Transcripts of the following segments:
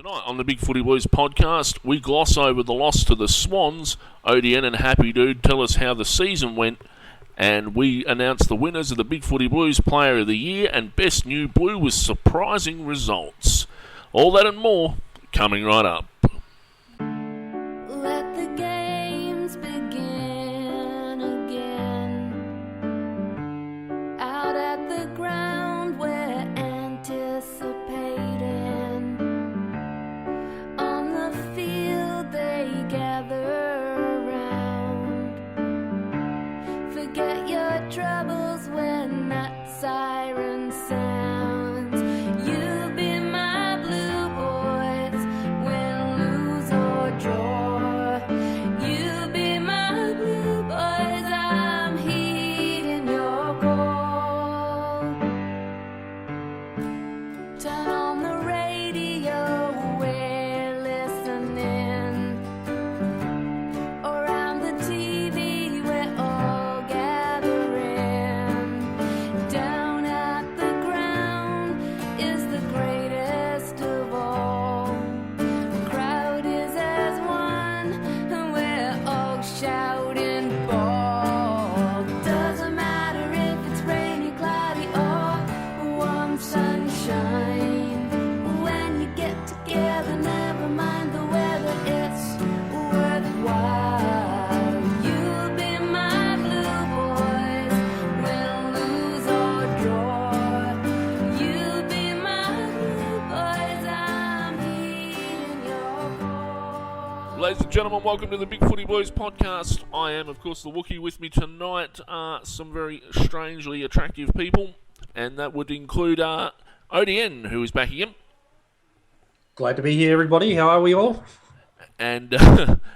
Tonight on the Bigfooty Blues podcast, we gloss over the loss to the Swans. ODN and Happy Dude tell us how the season went, and we announce the winners of the Bigfooty Blues Player of the Year and Best New Blue with surprising results. All that and more coming right up. Let the games begin again. Out at the ground we're anticipating. On the field they gather around. Forget your troubles when that siren sounds. You be my blue boys, win, lose or draw. You be my blue boys, I'm heeding your call. Turn on the radio, we're listening. Around the TV, we're all gathering. Down at the ground is the greatest of all. Crowd is as one, and we're all shouting ball. Doesn't matter if it's rainy, cloudy, or warm sunshine. When you get together, never mind the weather, it's worthwhile. You'll be my blue boys, win, lose or draw. You'll be my blue boys, I'm heeding your call. Ladies and gentlemen, welcome to the Bigfooty Blues podcast. I am, of course, the Wookiee. With me tonight are some very strangely attractive people, and that would include ODN, who is back again, Glad to be here, everybody. How are we all? and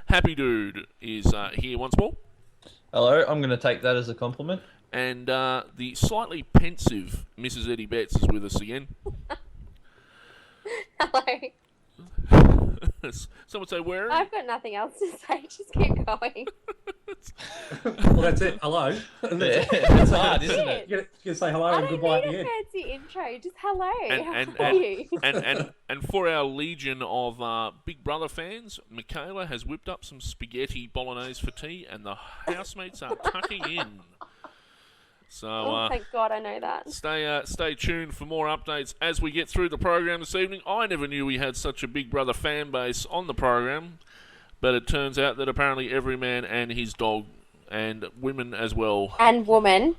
Happy Dude is here once more, Hello, I'm going to take that as a compliment. and the slightly pensive Mrs. Eddie Betts is with us again. Hello. Someone say where? I've got nothing else to say. Just keep going. Well, that's it. Hello. It's hard, isn't it? You're gonna say hello I and don't goodbye at need the a end. fancy intro. Just hello. And- How are you? And for our legion of Big Brother fans, Michaela has whipped up some spaghetti bolognese for tea, and the housemates are tucking in. So Oh, thank God I know that. stay tuned for more updates as we get through the program this evening. I never knew we had such a Big Brother fan base on the program, but it turns out that apparently every man and his dog, and women as well. And woman.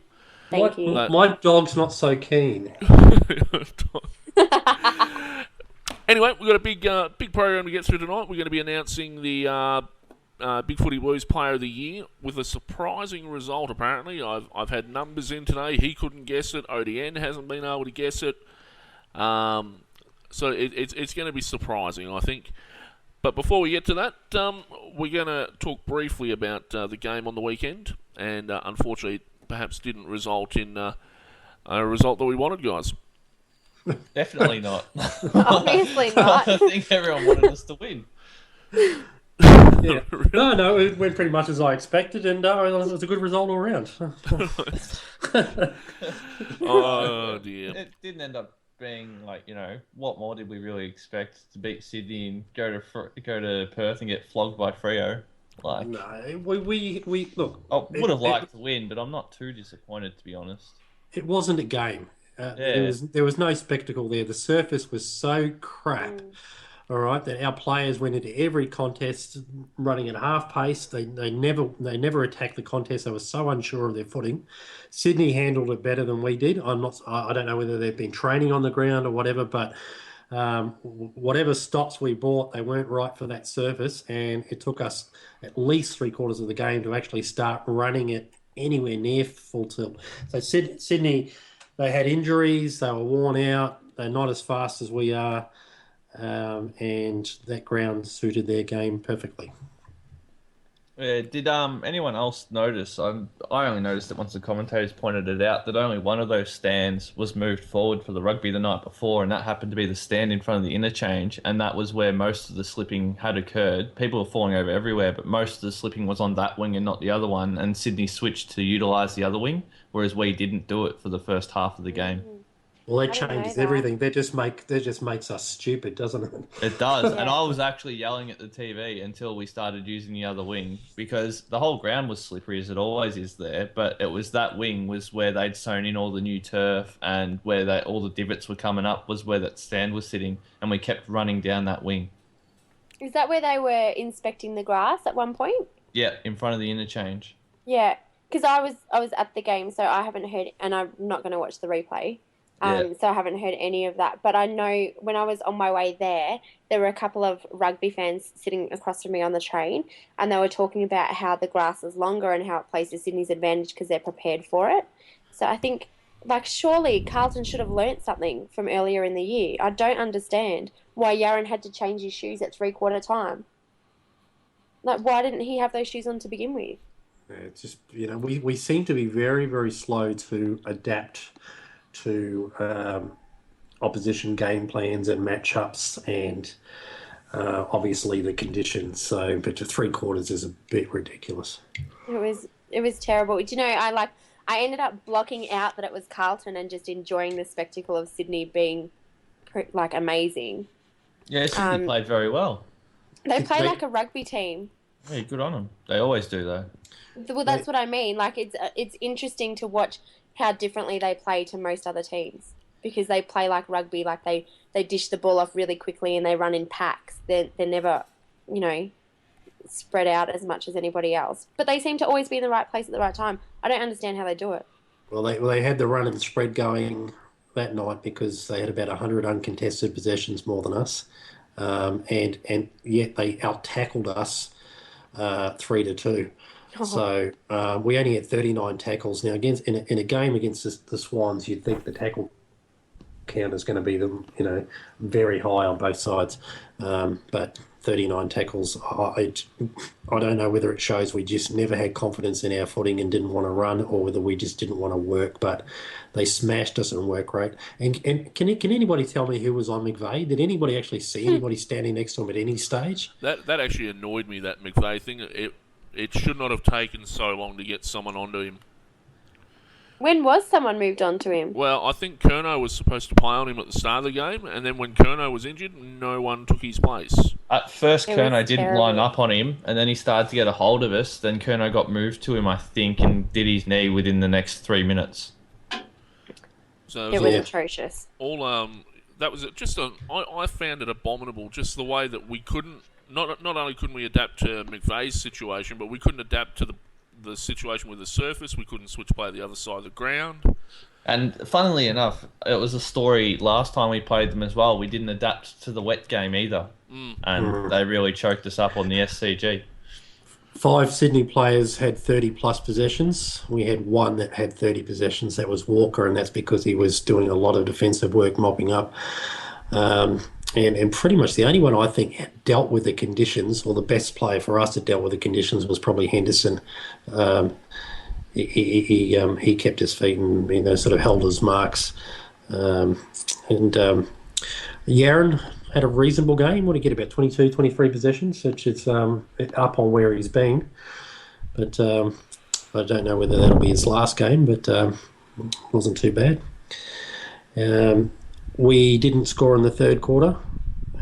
Thank My- you. My dog's not so keen. Anyway, we've got a big program to get through tonight. We're going to be announcing the Bigfooty Blues Player of the Year with a surprising result. Apparently, I've had numbers in today. He couldn't guess it. ODN hasn't been able to guess it. So it's going to be surprising, I think. But before we get to that, we're going to talk briefly about the game on the weekend, and unfortunately, it perhaps didn't result in a result that we wanted, guys. Definitely not. Obviously not. I think everyone wanted us to win. Yeah. No, it went pretty much as I expected, and it was a good result all around. Oh dear. It didn't end up being like, what more did we really expect to beat Sydney and go to Perth and get flogged by Freo? Like, No, we look. I would have liked to win, but I'm not too disappointed, to be honest. It wasn't a game. There was no spectacle there. The surface was so crap. All right, that our players went into every contest running at half pace. They never attacked the contest. They were so unsure of their footing. Sydney handled it better than we did. I don't know whether they've been training on the ground or whatever, but whatever stops we bought, they weren't right for that surface, and it took us at least 3/4 of the game to actually start running it anywhere near full tilt. So Sydney, they had injuries. They were worn out. They're not as fast as we are. And that ground suited their game perfectly. Did anyone else notice? I only noticed it once the commentators pointed it out, that only one of those stands was moved forward for the rugby the night before, and that happened to be the stand in front of the interchange, and that was where most of the slipping had occurred. People were falling over everywhere, but most of the slipping was on that wing and not the other one, and Sydney switched to utilise the other wing, whereas we didn't do it for the first half of the game. Well, that I didn't know changes that. everything. That just makes us stupid, doesn't it? It does, and Yeah. I was actually yelling at the TV until we started using the other wing because the whole ground was slippery as it always is there. But it was that wing was where they'd sown in all the new turf and where all the divots were coming up was where that stand was sitting, and we kept running down that wing. Is that where they were inspecting the grass at one point? Yeah, in front of the interchange. Yeah, because I was at the game, so I haven't heard, and I'm not going to watch the replay. So I haven't heard any of that. But I know when I was on my way there were a couple of rugby fans sitting across from me on the train, and they were talking about how the grass is longer and how it plays to Sydney's advantage because they're prepared for it. So I think, like, surely Carlton should have learnt something from earlier in the year. I don't understand why Yaron had to change his shoes at 3/4 time. Like, why didn't he have those shoes on to begin with? Yeah, it's just, we seem to be very, very slow to adapt to opposition game plans and matchups and obviously the conditions. So, but to 3/4 is a bit ridiculous. It was terrible. Do you know, I ended up blocking out that it was Carlton and just enjoying the spectacle of Sydney being like amazing. Yeah, Sydney played very well. They play like a rugby team. Yeah, good on them. They always do, though. Well, that's what I mean. Like, it's interesting to watch how differently they play to most other teams because they play like rugby. Like they dish the ball off really quickly and they run in packs. They're never, spread out as much as anybody else. But they seem to always be in the right place at the right time. I don't understand how they do it. Well, they had the run and spread going that night because they had about 100 uncontested possessions more than us, and yet they out-tackled us 3-2. So we only had 39 tackles. Now, in a game against the Swans, you'd think the tackle count is going to be very high on both sides, but 39 tackles. I don't know whether it shows we just never had confidence in our footing and didn't want to run, or whether we just didn't want to work. But they smashed us in work rate. And can anybody tell me who was on McVeigh? Did anybody actually see anybody standing next to him at any stage? That actually annoyed me, that McVeigh thing. It should not have taken so long to get someone onto him. When was someone moved on to him? Well, I think Curnow was supposed to play on him at the start of the game, and then when Curnow was injured, no one took his place. At first, It Curnow was didn't terrible. line up on him, and then he started to get a hold of us. Then Curnow got moved to him, I think, and did his knee within the next 3 minutes. So It was atrocious. that was just I found it abominable, just the way that we couldn't. Not only couldn't we adapt to McVeigh's situation, but we couldn't adapt to the situation with the surface. We couldn't switch play the other side of the ground. And funnily enough, it was a story last time we played them as well. We didn't adapt to the wet game either, and they really choked us up on the SCG. 5 Sydney players had 30-plus possessions. We had one that had 30 possessions. That was Walker, and that's because he was doing a lot of defensive work, mopping up. And pretty much the only one I think dealt with the conditions, or the best player for us that dealt with the conditions, was probably Henderson. He kept his feet and sort of held his marks. Yaron had a reasonable game. What did he get, about 22, 23 possessions, which is up on where he's been. But I don't know whether that'll be his last game, but wasn't too bad. We didn't score in the third quarter,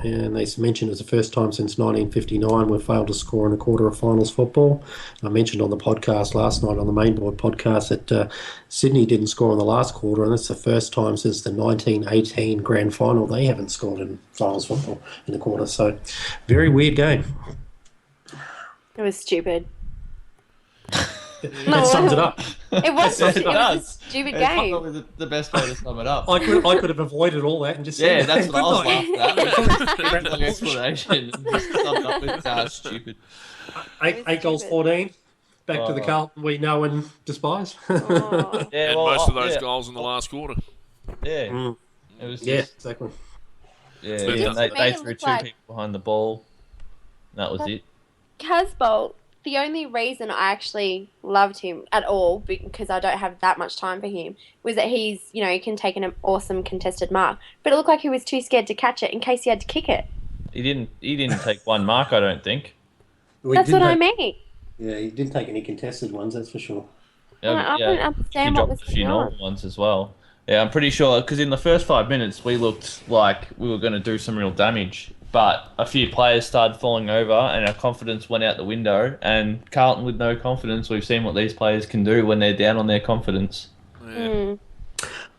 and they mentioned it was the first time since 1959 we've failed to score in a quarter of finals football. I mentioned on the podcast last night, on the Mainboard podcast, that Sydney didn't score in the last quarter, and that's the first time since the 1918 grand final they haven't scored in finals football in the quarter. So, very weird game. It was stupid. That sums it up. It was a stupid It's game. probably the best way to sum it up. I could have avoided all that and just Yeah, said, that's what I was "Good night." laughing at. Long explanation. Just summed up with stupid. Eight goals, 14. Back to the Carlton we know and despise. Oh. Yeah, And well, most of those yeah, goals in the last quarter. Yeah, it was just, Yeah, exactly. yeah. But And they to me, it threw looked two like- people behind the ball. And that was it. Casbolt, the only reason I actually loved him at all, because I don't have that much time for him, was that he's, he can take an awesome contested mark. But it looked like he was too scared to catch it in case he had to kick it. He didn't take one mark, I don't think. That's what I mean. Yeah, he didn't take any contested ones, that's for sure. I don't understand he what was dropped a few going on. normal ones as well. Yeah, I'm pretty sure, because in the first 5 minutes, we looked like we were going to do some real damage. But a few players started falling over, and our confidence went out the window. And Carlton, with no confidence, we've seen what these players can do when they're down on their confidence. Yeah.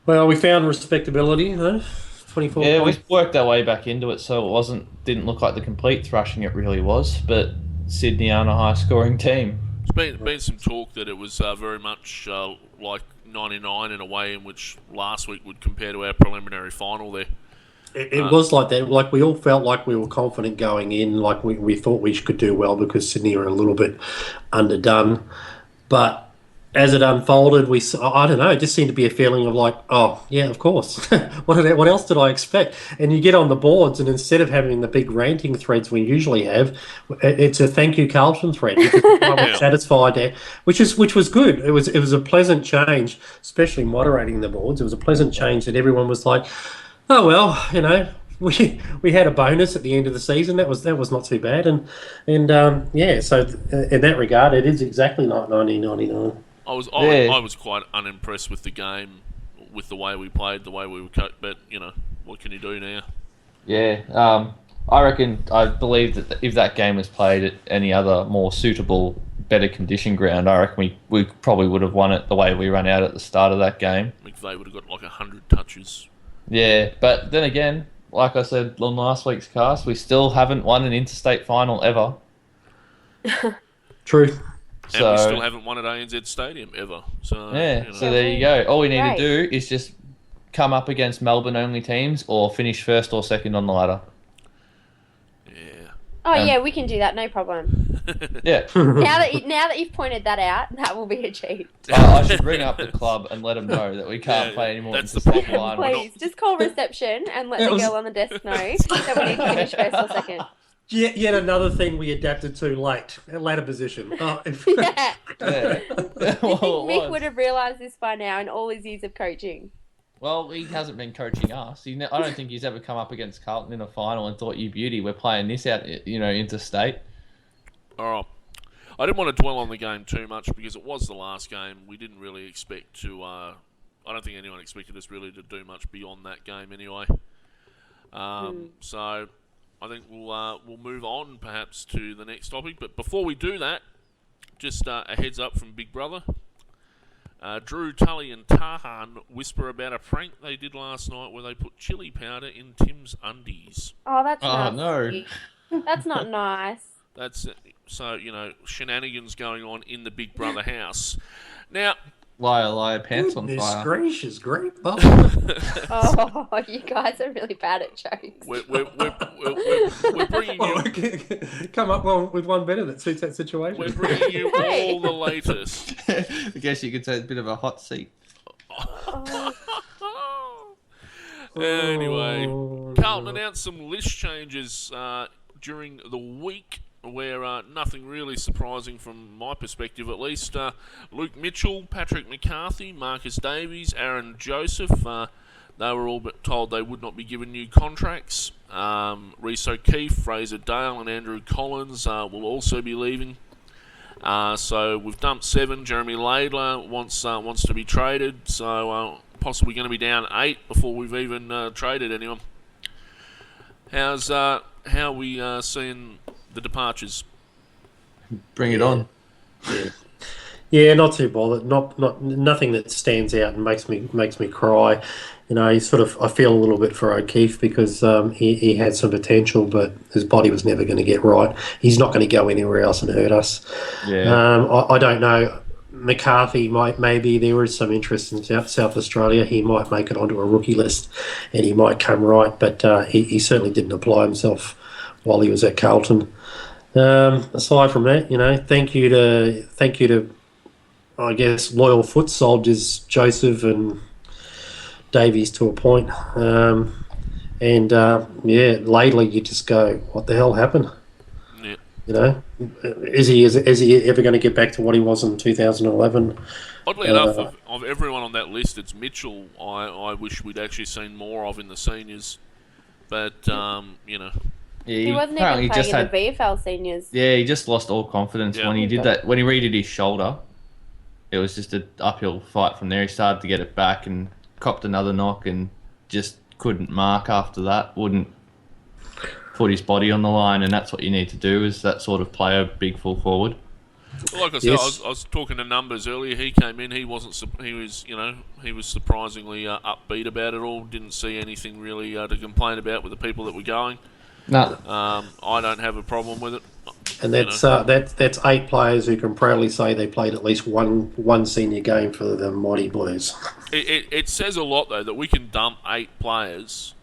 Well, we found respectability, though. 24 Yeah, points. we worked our way back into it, so it didn't look like the complete thrashing it really was. But Sydney aren't a high-scoring team. There's been some talk that it was very much like 99 in a way in which last week would compare to our preliminary final there. It was like that. Like, we all felt like we were confident going in. Like, we thought we could do well because Sydney were a little bit underdone. But as it unfolded, I don't know, it just seemed to be a feeling of like, oh, yeah, of course. What else did I expect? And you get on the boards, and instead of having the big ranting threads we usually have, it's a thank you Carlton thread. Because I was satisfied there, which was good. It was a pleasant change, especially moderating the boards. It was a pleasant change that everyone was like, oh, well, you know, we had a bonus at the end of the season. That was not too bad. And yeah, so in that regard, it is exactly like 1999. I was quite unimpressed with the game, with the way we played, the way we were coached. But you know, what can you do now? Yeah, I believe that if that game was played at any other more suitable, better condition ground, I reckon we probably would have won it the way we ran out at the start of that game. McVeigh would have got like 100 touches. Yeah, but then again, like I said on last week's cast, we still haven't won an interstate final ever. True. And we still haven't won at ANZ Stadium ever. So yeah, you know. so there you go. All we need to do is just come up against Melbourne-only teams or finish first or second on the ladder. Yeah. Oh yeah, we can do that, no problem. Yeah. now that you've pointed that out, that will be achieved. I should ring up the club and let them know that we can't play anymore. That's the problem. Please, just call reception and let the girl on the desk know that we need to finish first or second. Yet another thing we adapted to late, a later position. Yeah. Yeah. Mick would have realised this by now in all his years of coaching. Well, he hasn't been coaching us. I don't think he's ever come up against Carlton in a final and thought, you beauty, we're playing this out, interstate. All right. I didn't want to dwell on the game too much because it was the last game. We didn't really expect to... I don't think anyone expected us really to do much beyond that game anyway. So I think we'll move on perhaps to the next topic. But before we do that, just a heads up from Big Brother. Drew, Tully and Tahan whisper about a prank they did last night where they put chili powder in Tim's undies. Oh, that's nasty. No. That's not nice. That's so, shenanigans going on in the Big Brother house. Now, Liar, pants on Goodness fire. gracious, great. Oh, you guys are really bad at jokes. we're bringing you... Come up with one better that suits that situation. We're bringing you all the latest. I guess you could say it's a bit of a hot seat. Anyway, Carlton announced some list changes during the week where nothing really surprising from my perspective at least. Luke Mitchell, Patrick McCarthy, Marcus Davies, Aaron Joseph, they were all told they would not be given new contracts. Rhys O'Keefe, Fraser Dale and Andrew Collins will also be leaving. So we've dumped 7. Jeremy Laidler wants to be traded, so possibly going to be down 8 before we've even traded anyone. How are we seeing the departures? Bring it on. Yeah, not too bothered. Nothing that stands out and makes me cry. I feel a little bit for O'Keefe because he had some potential, but his body was never going to get right. He's not going to go anywhere else and hurt us. Yeah. I don't know. McCarthy maybe there is some interest in South Australia. He might make it onto a rookie list, and he might come right. But he certainly didn't apply himself while he was at Carlton. Aside from that, thank you to I guess loyal foot soldiers Joseph and Davies to a point. Lately you just go, what the hell happened? Yeah. Is he ever going to get back to what he was in 2011? Oddly enough, of everyone on that list, it's Mitchell I wish we'd actually seen more of in the seniors. But, Yeah, he wasn't even playing in the VFL seniors. Yeah, he just lost all confidence when he did that. When he redid his shoulder, it was just an uphill fight from there. He started to get it back and copped another knock and just couldn't mark after that, wouldn't put his body on the line, and that's what you need to do, is that sort of player, big full forward. Well, like I said, Yes. I was talking to numbers earlier. He came in. He wasn't. He was surprisingly upbeat about it all. Didn't see anything really to complain about with the people that were going. No. I don't have a problem with it. And that's 8 players who can proudly say they played at least one senior game for the Mighty Blues. It says a lot though that we can dump 8 players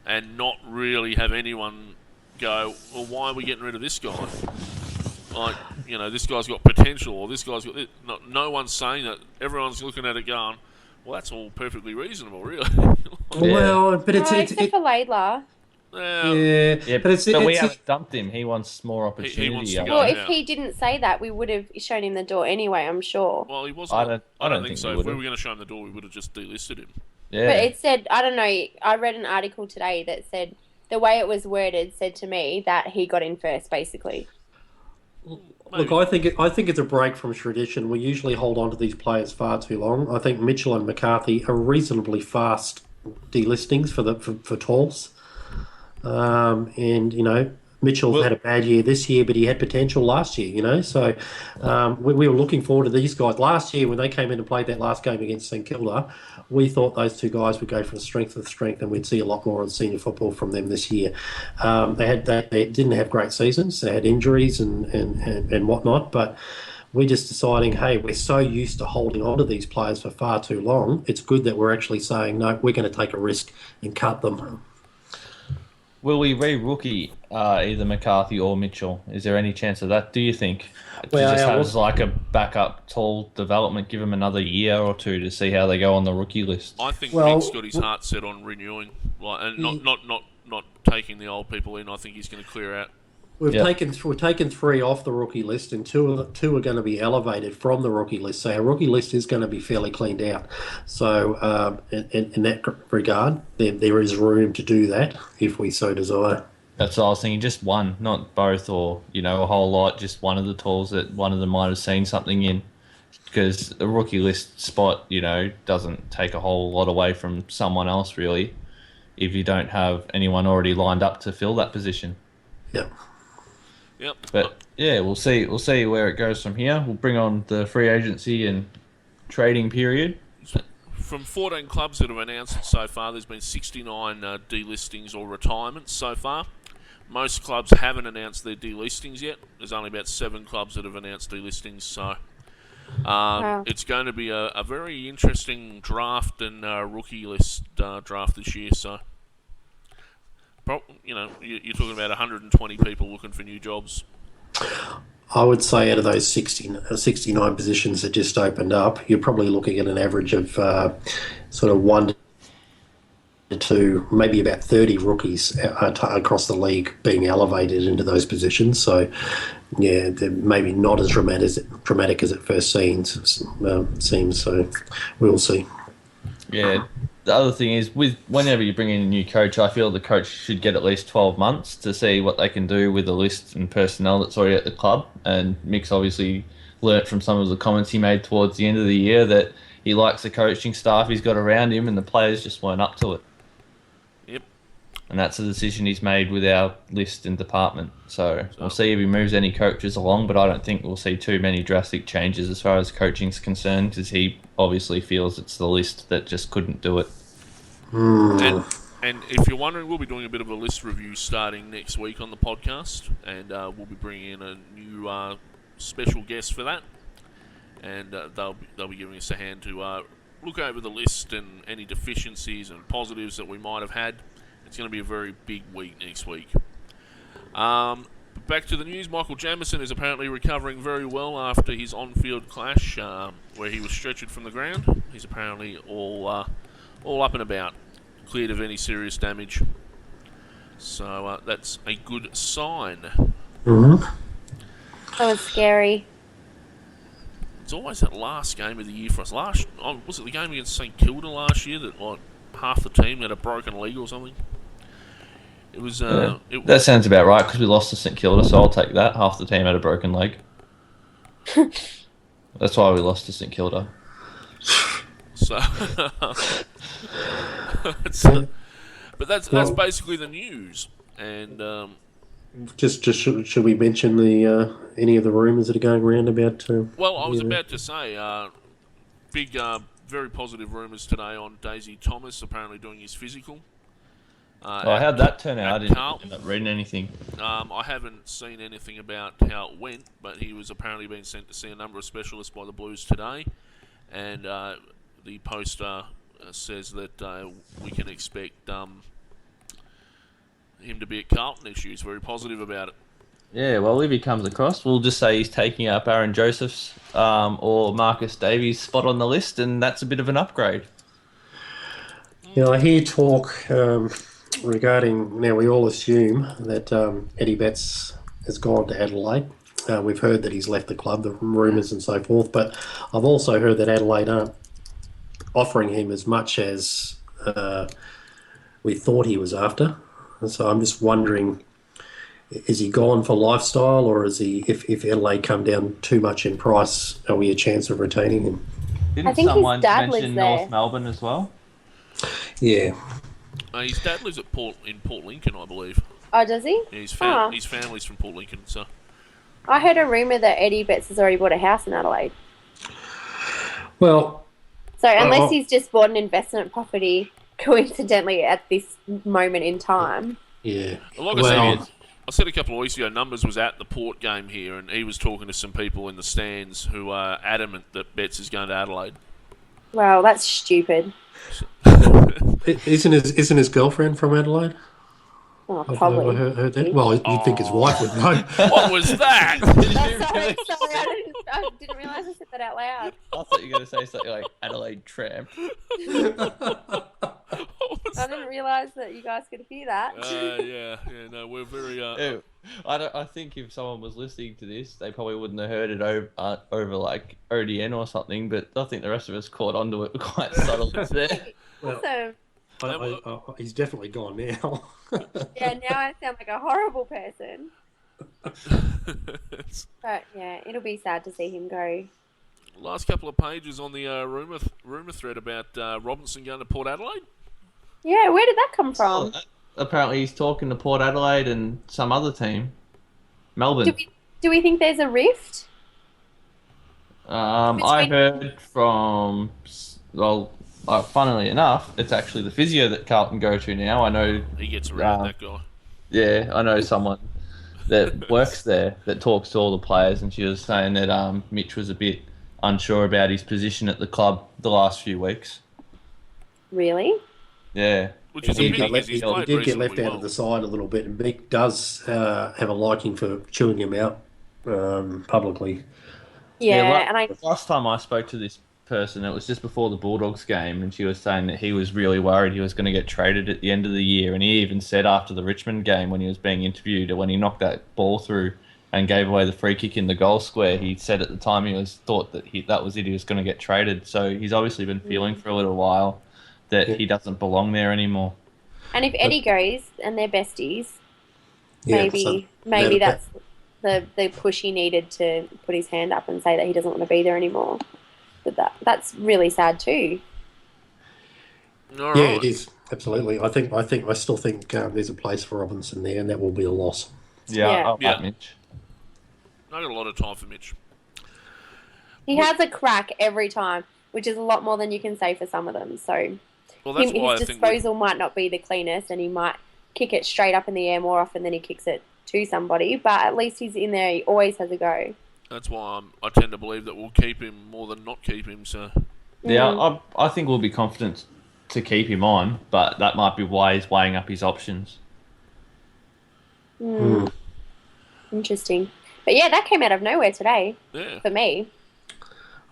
and not really have anyone go, well, why are we getting rid of this guy? Like, this guy's got potential, or this guy's got this. No one's saying that. Everyone's looking at it going, well, that's all perfectly reasonable, really. Well, but except for Laidlaw. But we haven't dumped him. He wants more opportunity. He wants to go. Well, if he didn't say that, we would have shown him the door anyway, I'm sure. Well, he wasn't. I don't think so. we If we would've. were going to show him the door, we would have just delisted him. Yeah. But it said, I don't know, I read an article today that said, the way it was worded said to me that he got in first, basically. Look, I think it's a break from tradition. We usually hold on to these players far too long. I think Mitchell and McCarthy are reasonably fast delistings for talls. And Mitchell had a bad year this year, but he had potential last year. So we were looking forward to these guys last year when they came in and played that last game against St Kilda. We thought those 2 guys would go from strength to strength, and we'd see a lot more on senior football from them this year. They didn't have great seasons. They had injuries and whatnot, but we're just deciding, hey, we're so used to holding on to these players for far too long. It's good that we're actually saying, no, we're going to take a risk and cut them. Will we re-rookie either McCarthy or Mitchell? Is there any chance of that, do you think? Well, Just have like a backup tall development, give them another year or 2 to see how they go on the rookie list. I think Mick's got his heart set on renewing, and not taking the old people in. I think he's going to clear out. We've taken 3 off the rookie list, and two are going to be elevated from the rookie list. So our rookie list is going to be fairly cleaned out. So in that regard, there is room to do that if we so desire. That's what I was thinking. Just one, not both, or a whole lot. Just one of the tools that one of them might have seen something in, because a rookie list spot, doesn't take a whole lot away from someone else really, if you don't have anyone already lined up to fill that position. Yep. But yeah, we'll see where it goes from here. We'll bring on the free agency and trading period. From 14 clubs that have announced so far, there's been 69 delistings or retirements so far. Most clubs haven't announced their delistings yet. There's only about 7 clubs that have announced delistings, so it's going to be a very interesting draft and rookie list draft this year. So, you're talking about 120 people looking for new jobs. I would say out of those 69 positions that just opened up, you're probably looking at an average of sort of 1 to 2, maybe about 30 rookies across the league being elevated into those positions. So, yeah, they're maybe not as dramatic as it first seems. So we'll see. Yeah. The other thing is, whenever you bring in a new coach, I feel the coach should get at least 12 months to see what they can do with the list and personnel that's already at the club. And Mick's obviously learnt from some of the comments he made towards the end of the year that he likes the coaching staff he's got around him, and the players just weren't up to it. Yep. And that's a decision he's made with our list and department. So we'll see if he moves any coaches along, but I don't think we'll see too many drastic changes as far as coaching's concerned, because he obviously feels it's the list that just couldn't do it. And if you're wondering, we'll be doing a bit of a list review starting next week on the podcast, and we'll be bringing in a new special guest for that, and they'll be giving us a hand to look over the list and any deficiencies and positives that we might have had. It's going to be a very big week next week. Back to the news. Michael Jamieson is apparently recovering very well after his on-field clash where he was stretchered from the ground. He's apparently all up and about, cleared of any serious damage. So that's a good sign. Mm-hmm. That was scary. It's always that last game of the year for us. Was it the game against St Kilda last year that half the team had a broken leg or something? It was. That sounds about right, because we lost to St Kilda, so I'll take that. Half the team had a broken leg. That's why we lost to St Kilda. So, but that's basically the news. And just should we mention the any of the rumours that are going around about? well, I was about to say, big, very positive rumours today on Daisy Thomas apparently doing his physical. How'd that turn out? I didn't Carlton. end up reading anything. I haven't seen anything about how it went, but he was apparently being sent to see a number of specialists by the Blues today, and the poster says that we can expect him to be at Carlton next year. He's very positive about it. Yeah, well, if he comes across, we'll just say he's taking up Aaron Joseph's or Marcus Davies' spot on the list, and that's a bit of an upgrade. I hear talk regarding, now we all assume that Eddie Betts has gone to Adelaide. We've heard that he's left the club, the rumours and so forth, but I've also heard that Adelaide aren't offering him as much as we thought he was after. And so I'm just wondering, is he gone for lifestyle, or is he, if Adelaide come down too much in price, are we a chance of retaining him? Didn't think his someone dad mention lives there. North Melbourne as well? Yeah. His dad lives at Port Lincoln, I believe. Oh, does he? Yeah, Oh. his family's from Port Lincoln, so. I heard a rumour that Eddie Betts has already bought a house in Adelaide. Well, So unless he's just bought an investment property coincidentally at this moment in time. yeah. Like I said a couple of weeks ago, Numbers was at the Port game here, and he was talking to some people in the stands who are adamant that Betts is going to Adelaide. Well, that's stupid. Isn't his girlfriend from Adelaide? Oh, I've probably. heard that. Well, you'd think his wife would know. What was that? Sorry, I didn't realise I said that out loud. I thought you were going to say something like Adelaide Tramp. I didn't realise that you guys could hear that. Yeah, no, we're very. Ew. I think if someone was listening to this, they probably wouldn't have heard it over like ODN or something. But I think the rest of us caught onto it quite subtly there. Awesome. He's definitely gone now. Yeah, now I sound like a horrible person. But yeah, it'll be sad to see him go. Last couple of pages on the rumour thread about Robinson going to Port Adelaide. Yeah, where did that come from? Apparently, he's talking to Port Adelaide and some other team, Melbourne. Do we think there's a rift? I heard from, funnily enough, it's actually the physio that Carlton go to now. I know He gets around, that guy. Yeah, I know someone that works there that talks to all the players, and she was saying that Mitch was a bit unsure about his position at the club the last few weeks. Really? Yeah. Which is a pity, because He he's played did get reasonably left out well. of the side a little bit, and Mick does have a liking for chewing him out publicly. Yeah, and the last time I spoke to this person, it was just before the Bulldogs game, and she was saying that he was really worried he was going to get traded at the end of the year, and he even said after the Richmond game when he was being interviewed, when he knocked that ball through and gave away the free kick in the goal square, he said at the time thought that that was it, he was going to get traded. So he's obviously been feeling for a little while that he doesn't belong there anymore. And if Eddie goes and they're besties, Yeah, maybe that's the push he needed to put his hand up and say that he doesn't want to be there anymore. But that's really sad too. All Yeah, right. it is absolutely. I still think there's a place for Robinson there, and that will be a loss. Yeah, Yeah. I like Yeah. Mitch. I got a lot of time for Mitch. He has a crack every time, which is a lot more than you can say for some of them. So Well, that's why I his think disposal might not be the cleanest, and he might kick it straight up in the air more often than he kicks it to somebody. But at least he's in there. He always has a go. that's why I tend to believe that we'll keep him more than not keep him. So Yeah, I think we'll be confident to keep him on, but that might be why he's weighing up his options. Interesting. But yeah, that came out of nowhere today yeah, for me.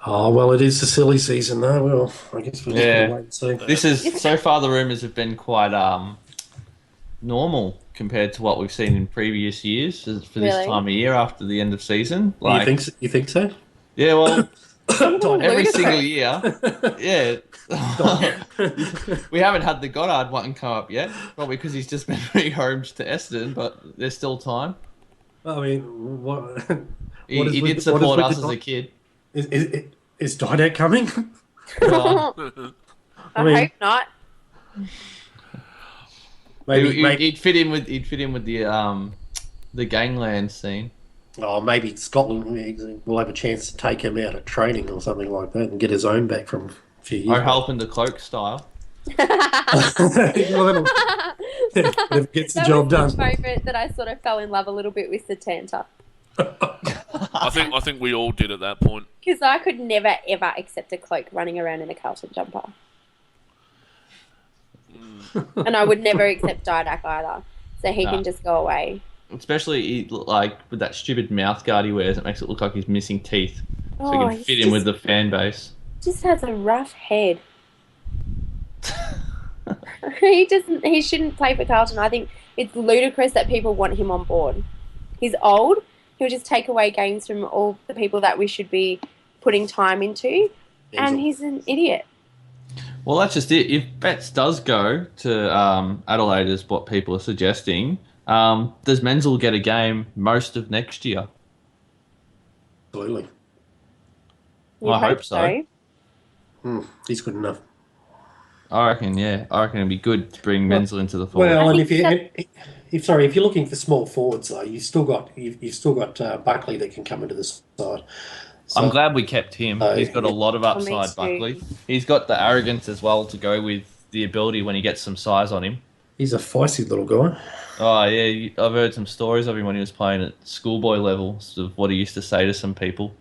Oh well, it is the silly season though. Well, I guess we'll just Yeah. wait and see. This is so far the rumours have been quite normal compared to what we've seen in previous years for this Really? time of year after the end of season. You think so? Yeah, well, every Ludicrous. single year, yeah. We haven't had the Goddard one come up yet, probably because he's just been rehomed to Essendon, but there's still time. I mean, what? He did support us as a kid. Is Didac coming? Oh. I mean- hope not. Maybe, He'd fit in with the gangland scene. maybe Scotland will have a chance to take him out at training or something like that and get his own back from a few years Or ago. help in the cloak style. Well, if it gets the That job was done. the moment that I sort of fell in love a little bit with Satanta. I think we all did at that point. Because I could never, ever accept a cloak running around in a Carlton jumper. And I would never accept Didac either. So he can just go away. Especially like with that stupid mouth guard he wears, it makes it look like he's missing teeth. So he can he's fit in with the fan base. Just has a rough head. He shouldn't play for Carlton. I think it's ludicrous that people want him on board. He's old. He'll just take away games from all the people that we should be putting time into. And he's an idiot. Well, that's just it. If Betts does go to Adelaide, is what people are suggesting, does Menzel get a game most of next year? Absolutely. You'd I hope so. He's good enough. I reckon it'd be good to bring Menzel into the fold. Well, and think if you're looking for small forwards though, you've still got Buckley that can come into the side. So, I'm glad we kept him. He's got a lot of me upside, too. Buckley. He's got the arrogance as well to go with the ability when he gets some size on him. he's a feisty little guy. Oh, yeah, I've heard some stories of him when he was playing at schoolboy level, of what he used to say to some people.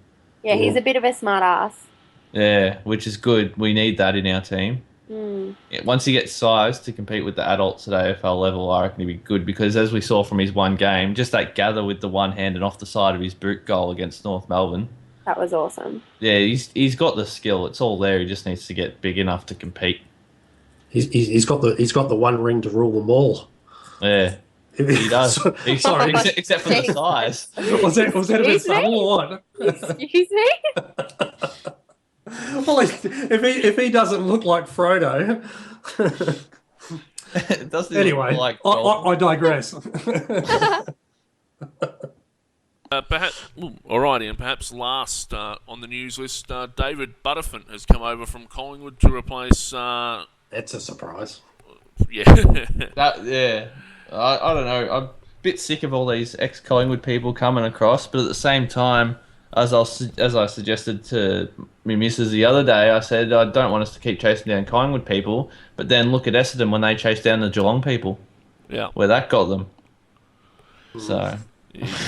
Yeah, he's a bit of a smart ass. Yeah, which is good. We need that in our team. Mm. Yeah, once he gets size to compete with the adults at AFL level, I reckon he'd be good because, as we saw from his one game, just that gather with the one hand and off the side of his boot goal against North Melbourne. That was awesome. Yeah, he's got the skill. It's all there. He just needs to get big enough to compete. He's got the one ring to rule them all. Yeah, he does. Sorry, except for the size. was that a bit Excuse me? subtle or what? Excuse me? Well, if he doesn't look like Frodo. It doesn't Anyway, look like I digress. Alrighty, and perhaps last on the news list, David Butterfin has come over from Collingwood to replace. That's a surprise. Yeah, I don't know. I'm a bit sick of all these ex-Collingwood people coming across, but at the same time, as I suggested to me missus the other day, I said I don't want us to keep chasing down Collingwood people, but then look at Essendon when they chased down the Geelong people. Yeah, where that got them. So.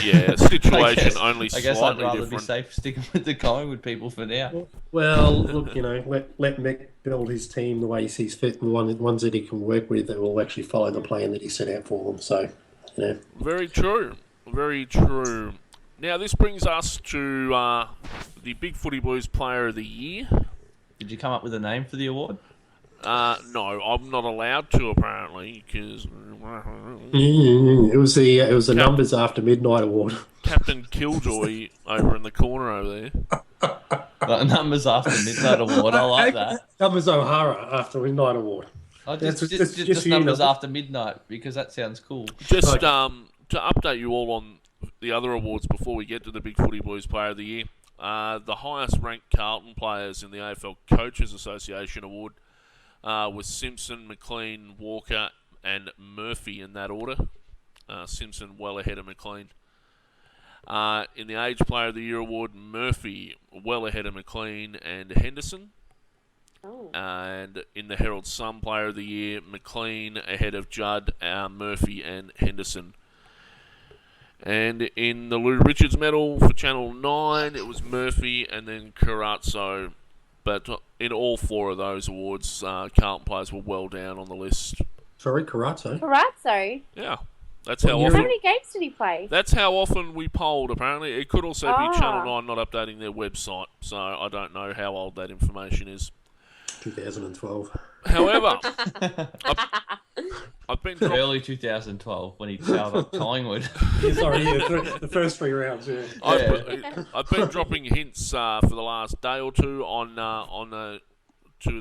Yeah, situation only I guess slightly I'd rather different. be safe sticking with the Collingwood people for now. Well, look, let Mick build his team the way he sees fit, and the ones that he can work with that will actually follow the plan that he set out for them. So, Very true. Very true. Now, this brings us to the Bigfooty Blues Player of the Year. Did you come up with a name for the award? No, I'm not allowed to apparently because it was the Numbers After Midnight award. Captain Killjoy over in the corner over there. The Numbers After Midnight award. I like that. Numbers O'Hara After Midnight award. Just Numbers After Midnight because that sounds cool. Just to update you all on the other awards before we get to the Bigfooty Blues Player of the Year. The highest ranked Carlton players in the AFL Coaches Association award was Simpson, McLean, Walker, and Murphy in that order. Simpson well ahead of McLean. In the Age Player of the Year award, Murphy well ahead of McLean and Henderson. Oh. And in the Herald Sun Player of the Year, McLean ahead of Judd, Murphy, and Henderson. And in the Lou Richards medal for Channel 9, it was Murphy and then Carazzo. But in all four of those awards, Carlton players were well down on the list. Sorry, Carazzo. Carazzo? Yeah. That's how How often. many games did he play? That's how often we polled, apparently. It could also be Ah. Channel 9 not updating their website, so I don't know how old that information is. 2012. However, I've been Early 2012 when he towed up Collingwood. Sorry, the first three rounds, yeah. I've been dropping hints for the last day or two to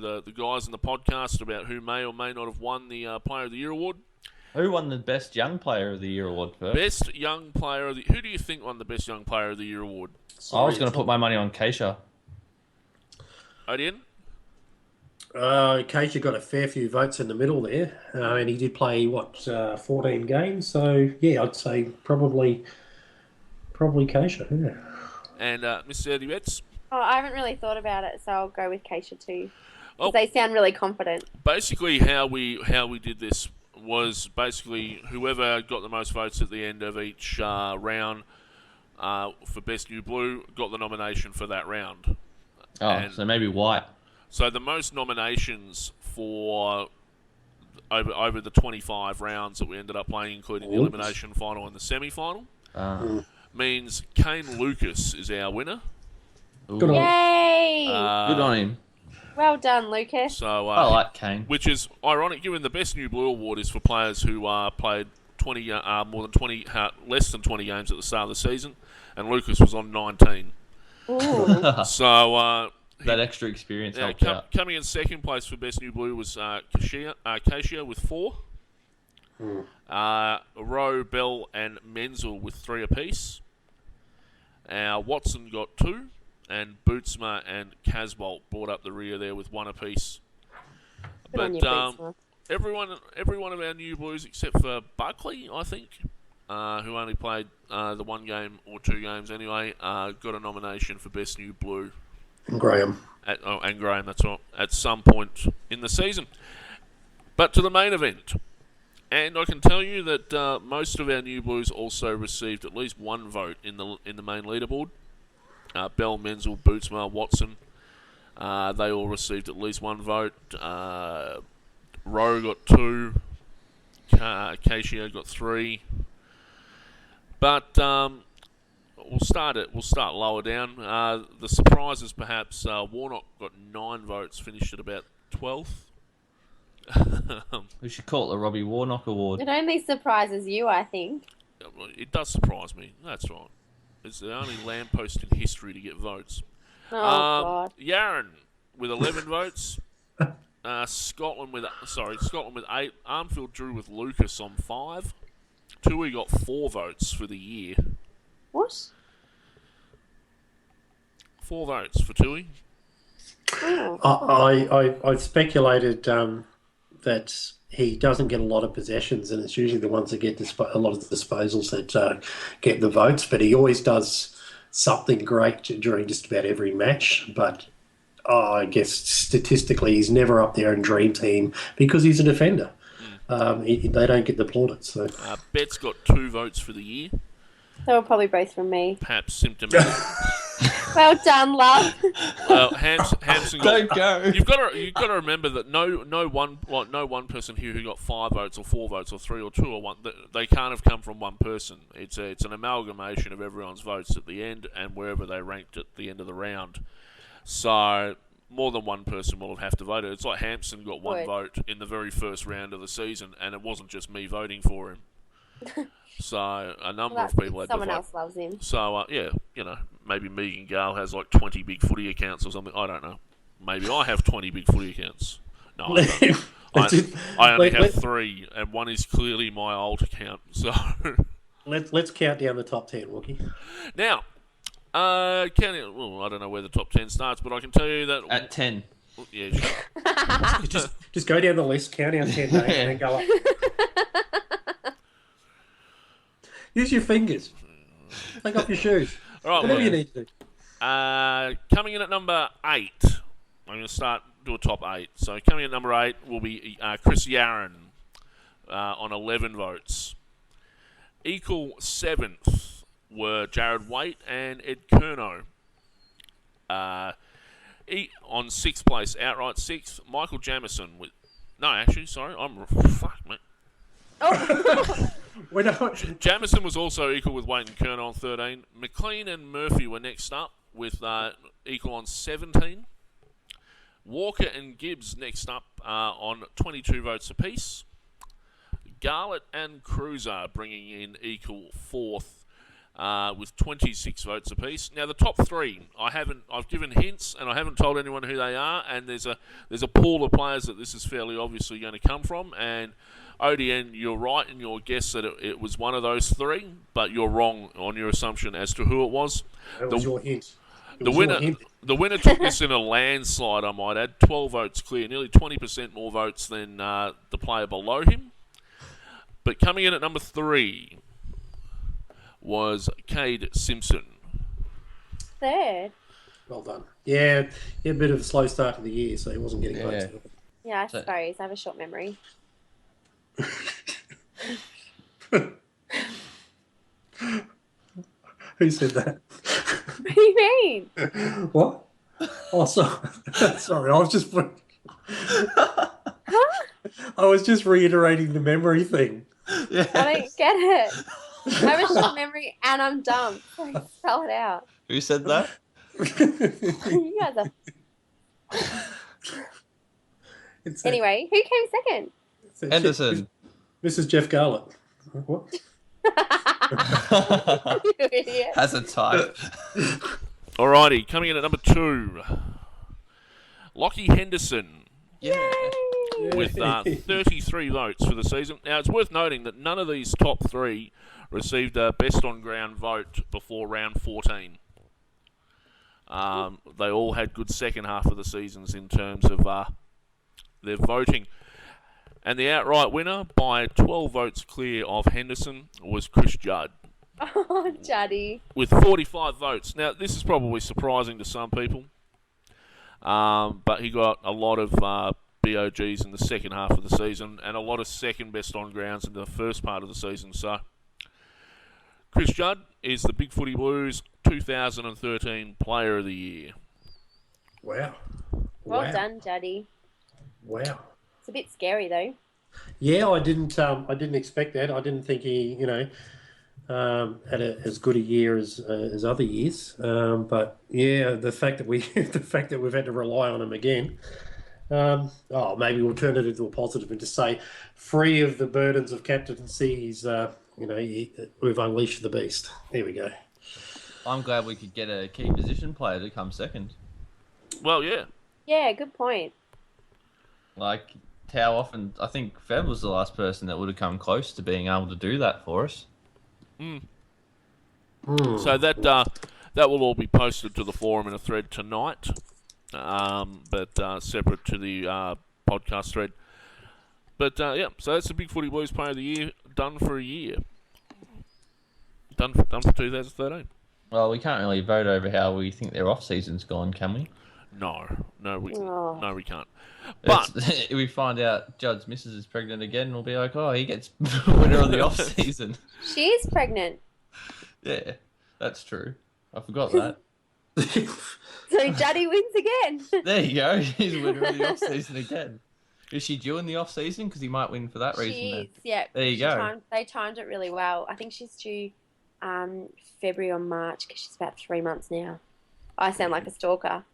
the guys in the podcast about who may or may not have won the Player of the Year award. Who won the Best Young Player of the Year award first? Best Young Player of the... Who do you think won the Best Young Player of the Year award? I was going to put my money on Keisha. Odin? Casey got a fair few votes in the middle there, and he did play 14 games. So yeah, I'd say probably Casey. Yeah. And Mrs. Eddie Betts? Oh, I haven't really thought about it, so I'll go with Keisha too. Well, Because they sound really confident. basically, how we did this was basically whoever got the most votes at the end of each round for Best New Blue got the nomination for that round. So maybe White. So the most nominations for over the 25 rounds that we ended up playing, including the elimination final and the semi-final, means Kane Lucas is our winner. Good on him. Yay! Good on him. Well done, Lucas. So I like Kane. which is ironic, given the Best New Blue award is for players who played 20 more than 20 less than 20 games at the start of the season, and Lucas was on 19. Ooh. So That extra experience yeah, helped out. coming in second place for Best New Blue was Kasia with 4. Rowe, Bell, and Menzel with 3 apiece. Watson got 2, and Bootsma and Casbolt brought up the rear there with 1 apiece. Good on But you, Bootsma. every one of our New Blues except for Buckley, I think, who only played the 1 game or 2 games anyway, got a nomination for Best New Blue. And Graham. And Graham, that's right, at some point in the season. But to the main event. And I can tell you that most of our New Blues also received at least 1 vote in the main leaderboard. Bell, Menzel, Bootsma, Watson, they all received at least 1 vote. Rowe got 2. Casio got 3. But we'll start lower down. The surprises, perhaps. Warnock got 9 votes, finished at about 12th. We should call it the Robbie Warnock Award. It only surprises you, I think. It does surprise me. That's right. It's the only lamppost in history to get votes. Oh, God. Yaron with 11 votes. Scotland with 8. Armfield drew with Lucas on 5. Tui got 4 votes for the year. What? 4 votes for Tui. Oh. I speculated that he doesn't get a lot of possessions, and it's usually the ones that get a lot of the disposals that get the votes. But he always does something great during just about every match. But I guess statistically, he's never up there in Dream Team because he's a defender. They don't get the plaudits. So. Betts got 2 votes for the year. They were probably both from me. Perhaps symptomatic. Well done, love. Well, Hampson got. Don't go. You've got to remember that no one person here who got 5 votes or 4 votes or 3 or 2 or 1, they can't have come from one person. It's an amalgamation of everyone's votes at the end and wherever they ranked at the end of the round. So more than one person will have to vote. It's like Hampson got 1 vote in the very first round of the season, and it wasn't just me voting for him. So a number of people had to vote. Someone else loves him. So, maybe Megan Gale has like 20 Big Footy accounts or something. I don't know. Maybe I have 20 Big Footy accounts. No, I don't. I only have 3, and one is clearly my old account. So let's count down the top 10, Wookie. now, I don't know where the top 10 starts, but I can tell you that At 10. Yeah, sure. just go down the list, count down 10 names, and then go up. Use your fingers. Take off your shoes. All right, Whatever you need to do. Coming in at number 8, I'm going to do a top 8. So coming in at number 8 will be Chris Yaron on 11 votes. Equal 7th were Jared Waite and Ed Curnow. On 6th place, outright 6th, Michael Jamison with... No, actually, sorry, fuck, mate. Oh. Jamison was also equal with Waite and Curnow on 13. McLean and Murphy were next up with equal on 17. Walker and Gibbs next up on 22 votes apiece. Garlett and Cruiser bringing in equal 4th with 26 votes apiece. Now the top 3, I've given hints and I haven't told anyone who they are, and there's a pool of players that this is fairly obviously going to come from. And ODN, you're right in your guess that it was one of those 3, but you're wrong on your assumption as to who it was. That was your hint. The winner, The winner took this in a landslide, I might add. 12 votes clear, nearly 20% more votes than the player below him. But coming in at number 3 was Cade Simpson. Third. Well done. Yeah, he had a bit of a slow start to the year, so he wasn't getting votes. Yeah, I suppose. I have a short memory. Who said that? What do you mean? What? Oh, sorry. I was just. I was just reiterating the memory thing. Yeah. I don't get it. I have a short memory and I'm dumb. So spell it out. Who said that? You guys are... Anyway, who came second? Anderson. Mrs. Jeff Garlett. What? You idiot. Has a type. Alrighty, coming in at number 2, Lockie Henderson. Yeah. With 33 votes for the season. Now, it's worth noting that none of these top 3 received a best on ground vote before round 14. They all had good second half of the seasons in terms of their voting. And the outright winner, by 12 votes clear of Henderson, was Chris Judd. Oh, Juddy. With 45 votes. Now, this is probably surprising to some people. But he got a lot of BOGs in the second half of the season and a lot of second best on grounds in the first part of the season. So, Chris Judd is the Bigfooty Blues 2013 Player of the Year. Wow. Well done, Juddy. Wow. It's a bit scary though. Yeah, I didn't expect that. I didn't think he, had as good a year as other years. But yeah, the fact that we've had to rely on him again. Maybe we'll turn it into a positive and just say, free of the burdens of captaincy, he's we've unleashed the beast. There we go. I'm glad we could get a key position player to come second. Well, yeah. Yeah, good point. Like, how often... I think Fev was the last person that would have come close to being able to do that for us. So that will all be posted to the forum in a thread tonight, but separate to the podcast thread. But so that's the Bigfooty Blues Player of the Year, done for a year. Done for 2013. Well, we can't really vote over how we think their off-season's gone, can we? No, we can't. But if we find out Judd's missus is pregnant again, we'll be like, oh, he gets winner of the off-season. She is pregnant. Yeah, that's true. I forgot that. So Juddy wins again. There you go. He's winner of the off-season again. Is she due in the off-season? Because he might win for that reason. She then. is, yeah. There you go. They timed it really well. I think she's due February or March because she's about 3 months now. I sound like a stalker.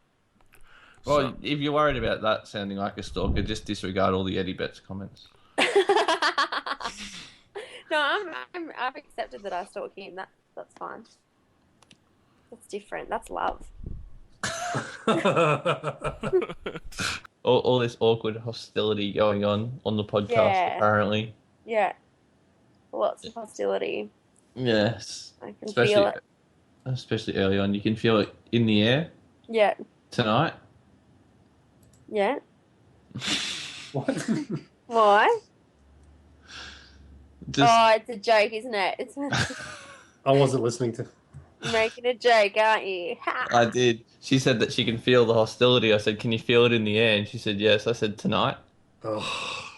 Well, if you're worried about that sounding like a stalker, just disregard all the Eddie Betts comments. No, I've accepted that I stalk him. That's fine. That's different. That's love. all this awkward hostility going on the podcast, apparently. Yeah. Lots of hostility. Yes. I can feel it. Especially early on. You can feel it in the air. Yeah. Tonight. Yeah. What? Why? Just... it's a joke, isn't it? It's I wasn't listening to. You're making a joke, aren't you? I did. She said that she can feel the hostility. I said, can you feel it in the air? And she said, yes. I said, tonight. Oh.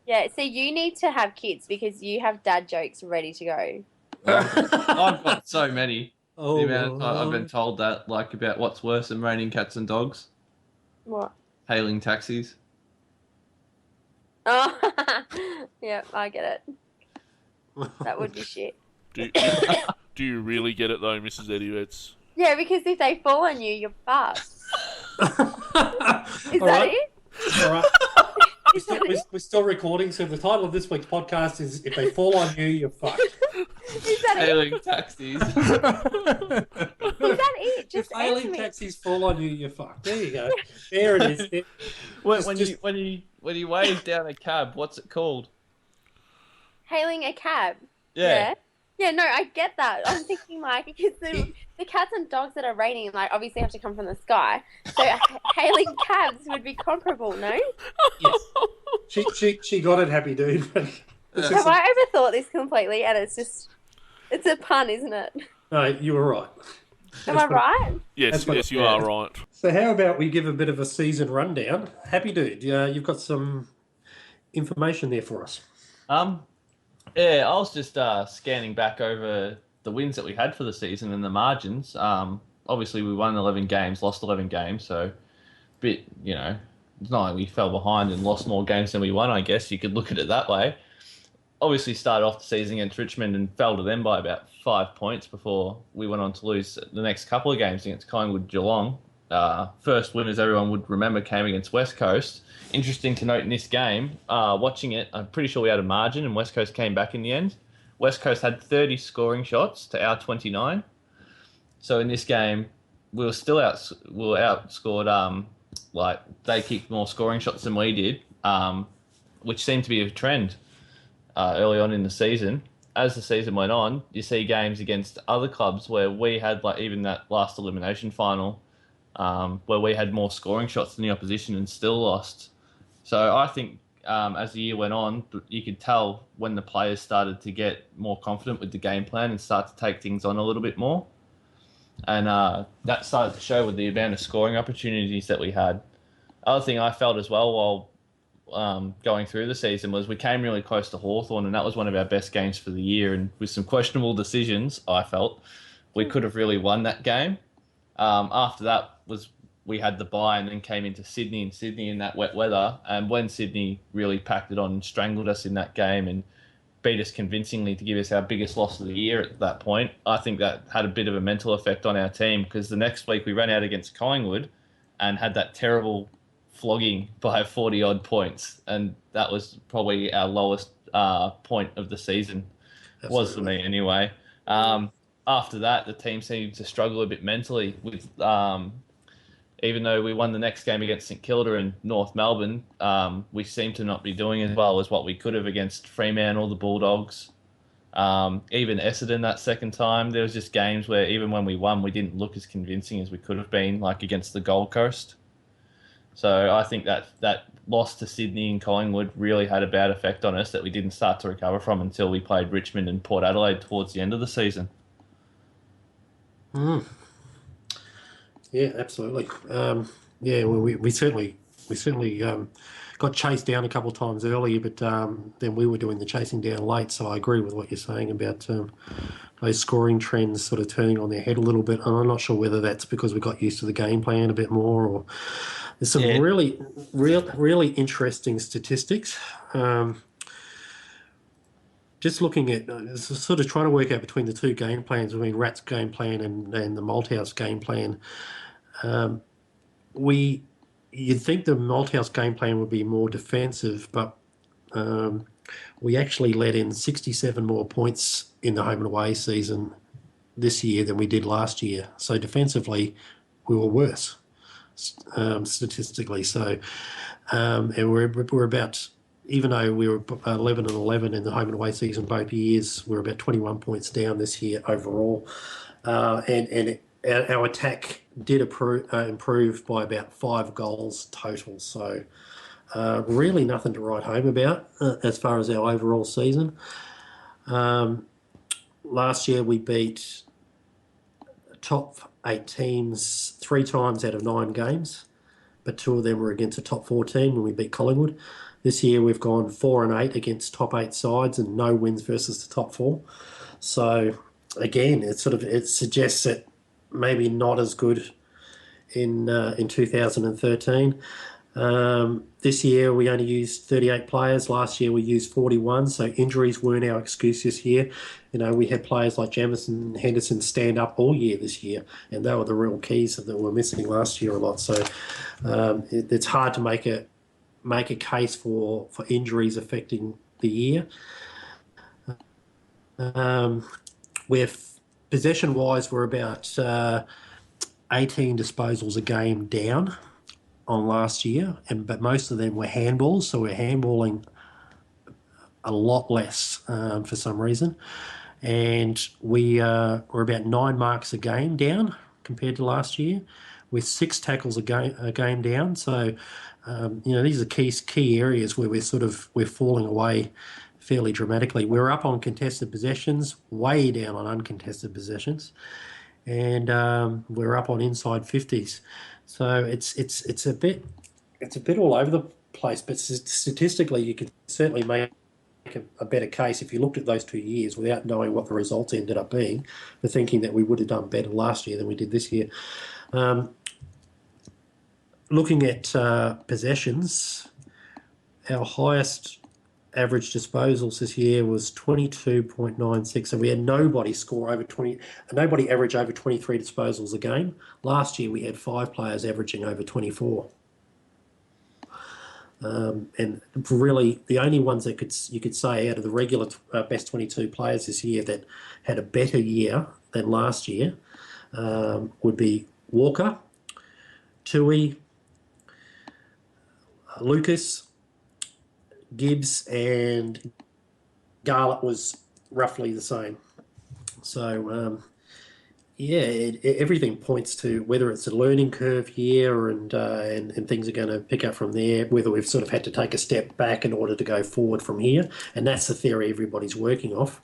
Yeah, so you need to have kids because you have dad jokes ready to go. I've got so many. Oh, the amount I've been told that, like, about what's worse than raining cats and dogs. What? Hailing taxis. Oh, yeah, I get it. That would be shit. Do you really get it though, Mrs. Eddie Betts? Yeah, because if they fall on you, you're fucked. Is All that right. it? All right. We're still recording, so the title of this week's podcast is "If They Fall on You, You're Fucked." Is that it? Hailing taxis. Is that it? Just If hailing taxis fall on you, you're fucked. There you go. There it is. When you wave down a cab, what's it called? Hailing a cab. Yeah. Yeah, no, I get that. I'm thinking like because the cats and dogs that are raining like obviously have to come from the sky. So hailing cabs would be comparable, no? Yes. She got it, happy dude. It's Have just I overthought this completely? And it's a pun, isn't it? no, you were right. Am I right? Yes, what- yes, you are right. So how about we give a bit of a season rundown? Happy dude, you've got some information there for us. Yeah, I was just scanning back over the wins that we had for the season and the margins. Obviously, we won 11 games, lost 11 games, so bit, it's not like we fell behind and lost more games than we won, I guess. You could look at it that way. Obviously, started off the season against Richmond and fell to them by about 5 points before we went on to lose the next couple of games against Collingwood, Geelong. First win, as everyone would remember, came against West Coast. Interesting to note in this game, watching it, I'm pretty sure we had a margin and West Coast came back in the end. West Coast had 30 scoring shots to our 29. So in this game, we were outscored. Like they kicked more scoring shots than we did, which seemed to be a trend early on in the season. As the season went on, you see games against other clubs where we had like even that last elimination final, where we had more scoring shots than the opposition and still lost. So I think as the year went on, you could tell when the players started to get more confident with the game plan and start to take things on a little bit more. And that started to show with the amount of scoring opportunities that we had. Other thing I felt as well while going through the season was we came really close to Hawthorn, and that was one of our best games for the year. And with some questionable decisions, I felt we could have really won that game. After that we had the bye and then came into Sydney in that wet weather. And when Sydney really packed it on and strangled us in that game and beat us convincingly to give us our biggest loss of the year at that point, I think that had a bit of a mental effect on our team because the next week we ran out against Collingwood and had that terrible flogging by 40-odd points. And that was probably our lowest point of the season. Absolutely. Was for me anyway. After that, the team seemed to struggle a bit mentally with... even though we won the next game against St Kilda and North Melbourne, we seem to not be doing as well as what we could have against Fremantle or the Bulldogs. Even Essendon that second time, there was just games where even when we won, we didn't look as convincing as we could have been, like against the Gold Coast. So I think that loss to Sydney and Collingwood really had a bad effect on us that we didn't start to recover from until we played Richmond and Port Adelaide towards the end of the season. Yeah, absolutely. We certainly got chased down a couple of times earlier, but then we were doing the chasing down late. So I agree with what you're saying about those scoring trends sort of turning on their head a little bit. And I'm not sure whether that's because we got used to the game plan a bit more, or there's some really interesting statistics. Just looking at sort of trying to work out between the two game plans, between Rat's game plan and the Malthouse game plan. You'd think the Malthouse game plan would be more defensive, but we actually let in 67 more points in the home and away season this year than we did last year. So defensively, we were worse statistically. So and we're about, even though we were 11-11 in the home and away season both years, we're about 21 points down this year overall, and our attack did improve by about 5 goals total. So really nothing to write home about as far as our overall season. Last year we beat top 8 teams 3 times out of 9 games, but 2 of them were against a top 4 team when we beat Collingwood. This year we've gone 4-8 against top 8 sides and no wins versus the top 4. So again, it suggests that maybe not as good in 2013. This year we only used 38 players. Last year we used 41, so injuries weren't our excuse this year. We had players like Jamison and Henderson stand up all year this year, and they were the real keys that were missing last year a lot. So it's hard to make a case for injuries affecting the year. Possession-wise, we're about 18 disposals a game down on last year, but most of them were handballs, so we're handballing a lot less for some reason. and we're about 9 marks a game down compared to last year, with 6 tackles a game down. So, these are key areas where we're falling away fairly dramatically. We're up on contested possessions, way down on uncontested possessions, and we're up on inside 50s. So it's a bit all over the place. But statistically, you could certainly make a better case if you looked at those 2 years without knowing what the results ended up being, for thinking that we would have done better last year than we did this year. Looking at possessions, our highest average disposals this year was 22.96, and we had nobody average over 23 disposals a game. Last year we had 5 players averaging over 24. And really, the only ones that you could say out of the regular best 22 players this year that had a better year than last year would be Walker, Tui, Lucas, Gibbs, and Garlett was roughly the same. So, everything points to whether it's a learning curve here and things are going to pick up from there, whether we've sort of had to take a step back in order to go forward from here. And that's the theory everybody's working off.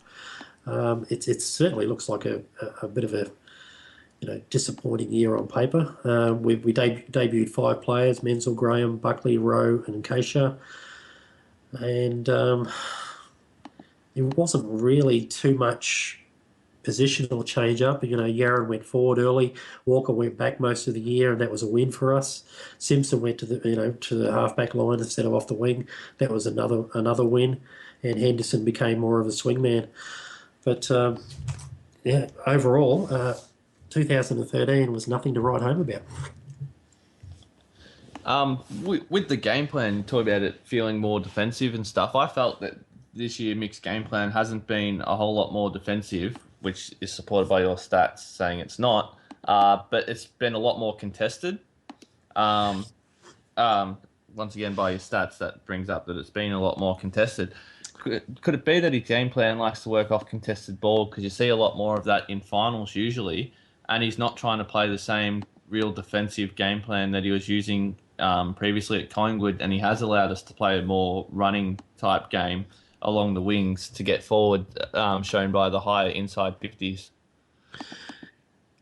It certainly looks like a bit of a disappointing year on paper. We debuted 5 players: Menzel, Graham, Buckley, Rowe, and Acacia. And it wasn't really too much positional change up. Yaron went forward early. Walker went back most of the year, and that was a win for us. Simpson went to the halfback line instead of off the wing. That was another win. And Henderson became more of a swingman. But overall, 2013 was nothing to write home about. With the game plan, you talk about it feeling more defensive and stuff. I felt that this year mixed game plan hasn't been a whole lot more defensive, which is supported by your stats saying it's not. But it's been a lot more contested. Once again, by your stats, that brings up that it's been a lot more contested. Could it be that his game plan likes to work off contested ball, because you see a lot more of that in finals usually, and he's not trying to play the same real defensive game plan that he was using previously at Collingwood, and he has allowed us to play a more running type game along the wings to get forward, shown by the higher inside 50s.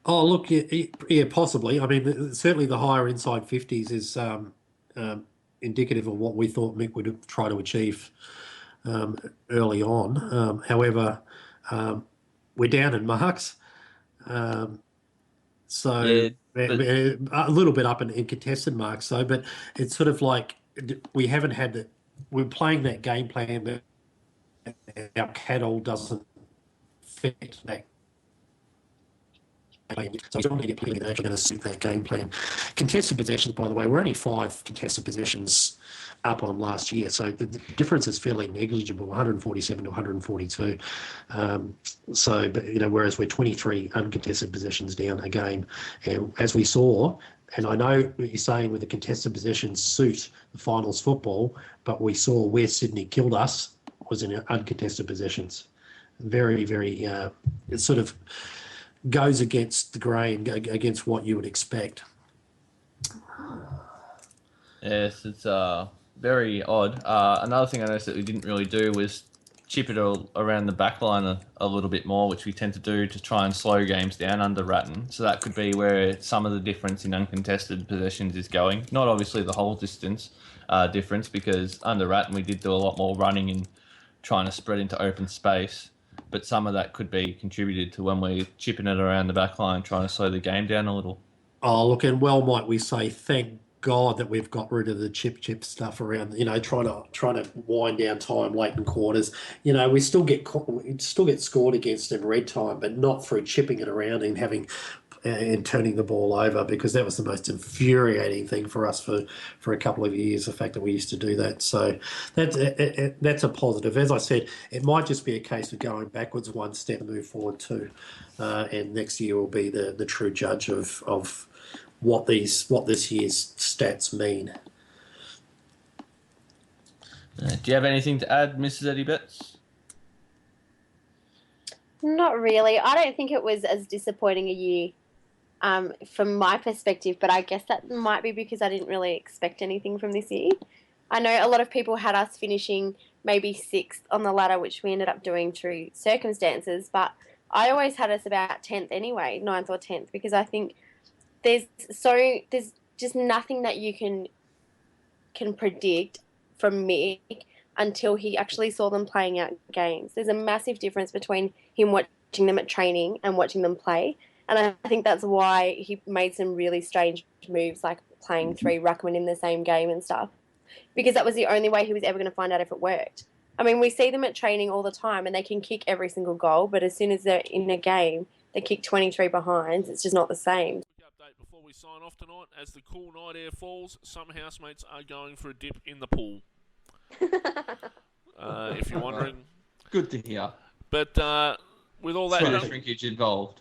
Oh, look, yeah, possibly. I mean, certainly the higher inside 50s is indicative of what we thought Mick would try to achieve early on. However, we're down in marks. So Yeah, a little bit up in contested marks, though. But it's sort of like we haven't had that. We're playing that game plan, but our cattle doesn't fit that. So we don't need to play that actually going to suit that game plan. Contested possessions, by the way, we're only 5 contested possessions up on last year, so the difference is fairly negligible, 147 to 142. Whereas we're 23 uncontested possessions down a game, and as we saw, and I know what you're saying with the contested possessions suit the finals football, but we saw where Sydney killed us was in uncontested possessions. Very, very, it sort of goes against the grain, against what you would expect. Yes, it's very odd. Another thing I noticed that we didn't really do was chip it around the back line a little bit more, which we tend to do to try and slow games down under Ratton. So that could be where some of the difference in uncontested possessions is going. Not obviously the whole distance difference, because under Ratton we did do a lot more running and trying to spread into open space. But some of that could be contributed to when we're chipping it around the back line, trying to slow the game down a little. Oh, look, and well might we say thank God that we've got rid of the chip stuff around, trying to wind down time late in quarters. We still get scored against in red time, but not through chipping it around and turning the ball over, because that was the most infuriating thing for us for a couple of years, the fact that we used to do that. So that's a positive. As I said, it might just be a case of going backwards one step and move forward two, and next year will be the true judge of what this year's stats mean. Do you have anything to add, Mrs. Eddie Betts? Not really. I don't think it was as disappointing a year from my perspective, but I guess that might be because I didn't really expect anything from this year. I know a lot of people had us finishing maybe 6th on the ladder, which we ended up doing through circumstances, but I always had us about 10th anyway, 9th or 10th, because I think there's just nothing that you can predict from Mick until he actually saw them playing out games. There's a massive difference between him watching them at training and watching them play. And I think that's why he made some really strange moves, like playing 3 ruckmen in the same game and stuff, because that was the only way he was ever going to find out if it worked. I mean, we see them at training all the time and they can kick every single goal, but as soon as they're in a game, they kick 23 behinds. It's just not the same. Update before we sign off tonight. As the cool night air falls, some housemates are going for a dip in the pool. If you're wondering. Good to hear. But with all that no shrinkage involved.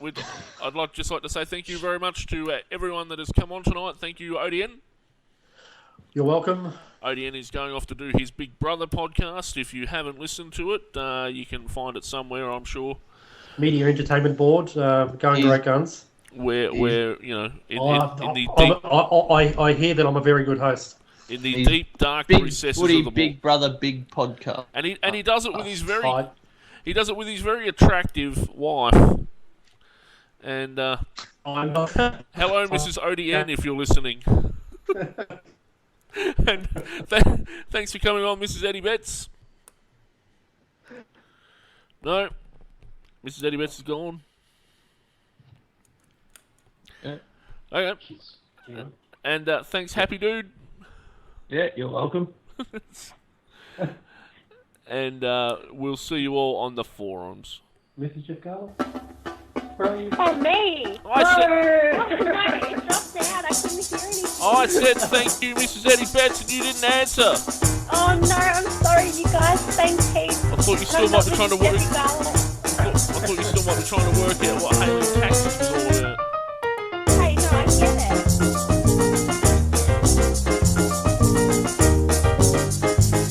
I'd just like to say thank you very much to everyone that has come on tonight. Thank you, ODN. You're welcome. ODN is going off to do his Big Brother podcast. If you haven't listened to it, you can find it somewhere, I'm sure. Media Entertainment Board, going great guns. Where you know, I hear that I'm a very good host. In the deep, dark recesses of the Big Brother, Big podcast, and he does it with his very attractive wife. And hello, Mrs. ODN, if you're listening. And thanks for coming on, Mrs. Eddie Betts. No, Mrs. Eddie Betts is gone. Yeah. Okay. Yeah. And thanks, Happy Dude. Yeah, you're welcome. And we'll see you all on the forums. Mrs. Jacko? Where are you? Oh, me! I it dropped out. I couldn't hear anything. I said thank you, Mrs. Eddie Betts, and you didn't answer. Oh, no, I'm sorry, you guys. Thanks, heaps. I thought you still might be trying to work. I thought you still might be trying to work out what hailing taxes was all about. Hey, no, I get it. Ba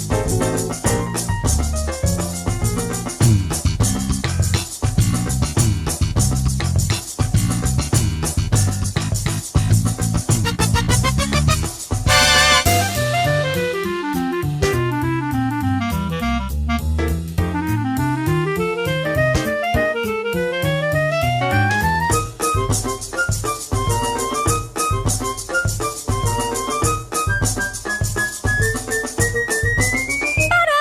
ba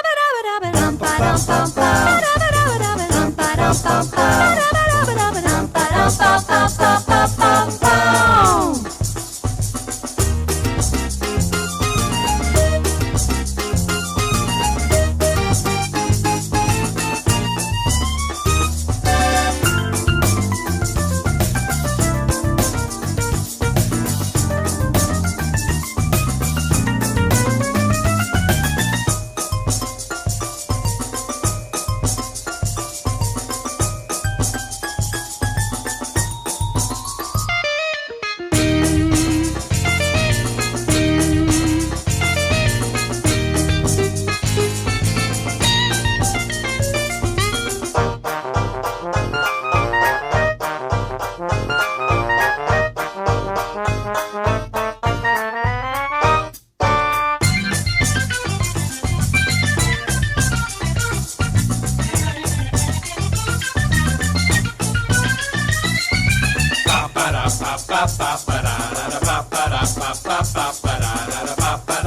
ba ba ba ba ba ba ba ba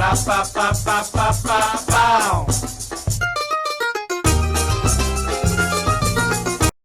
ba ba ba ba ba ba ba